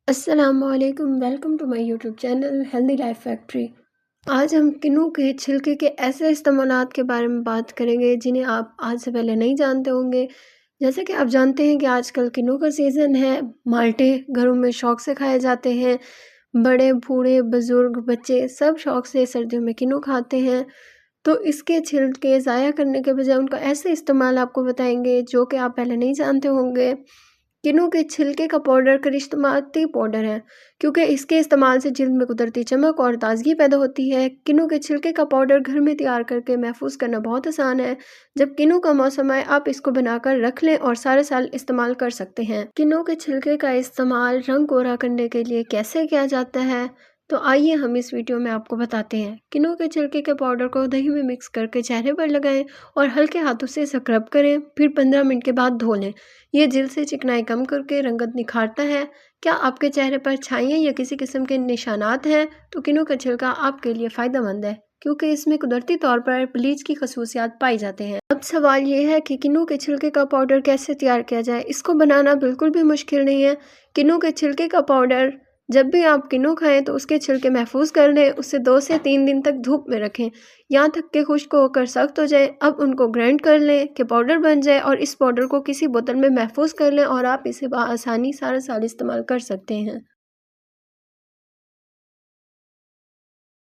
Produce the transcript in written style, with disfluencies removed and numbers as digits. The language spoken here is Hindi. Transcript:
अस्सलामुअलैकुम, welcome to my YouTube channel healthy life factory. आज हम किन्नू के छिलके के ऐसे इस्तेमालात के बारे में बात करेंगे जिन्हें आप आज से पहले नहीं जानते होंगे। जैसे कि आप जानते हैं कि आजकल किन्नू का सीज़न है, माल्टे घरों में शौक से खाए जाते हैं। बड़े बूढ़े बुज़ुर्ग बच्चे सब शौक से सर्दियों में किन्नू खाते हैं। तो इसके छिलके ज़ाया करने के बजाय उनका ऐसे इस्तेमाल आपको बताएंगे जो कि आप पहले नहीं जानते होंगे। किन्नू के छिलके का पाउडर करिश्माती पाउडर है, क्योंकि इसके इस्तेमाल से जिल्द में कुदरती चमक और ताजगी पैदा होती है। किन्नू के छिलके का पाउडर घर में तैयार करके महफूज करना बहुत आसान है। जब किन्नू का मौसम आए आप इसको बनाकर रख लें और सारे साल इस्तेमाल कर सकते हैं। किन्नू के छिलके का इस्तेमाल रंग गोरा करने के लिए कैसे किया जाता है, तो आइए हम इस वीडियो में आपको बताते हैं। किन्नू के छिलके के पाउडर को दही में मिक्स करके चेहरे पर लगाएं और हल्के हाथों से स्क्रब करें, फिर 15 मिनट के बाद धो लें। ये जिल्द से चिकनाई कम करके रंगत निखारता है। क्या आपके चेहरे पर छाइयाँ या किसी किस्म के निशानात हैं, तो किन्नू का छिलका आपके लिए फ़ायदेमंद है, क्योंकि इसमें कुदरती तौर पर ब्लीच की खसूसियात पाई जाते हैं। अब सवाल ये है कि किन्नू के छिलके का पाउडर कैसे तैयार किया जाए। इसको बनाना बिल्कुल भी मुश्किल नहीं है। किन्नू के छिलके का पाउडर जब भी आप किन्नू खाएं तो उसके छिलके महफूज कर लें, उसे 2 से 3 दिन तक धूप में रखें, यहाँ तक कि खुश्क होकर सख्त हो जाए। अब उनको ग्राइंड कर लें कि पाउडर बन जाए और इस पाउडर को किसी बोतल में महफूज कर लें और आप इसे आसानी सारा साल इस्तेमाल कर सकते हैं।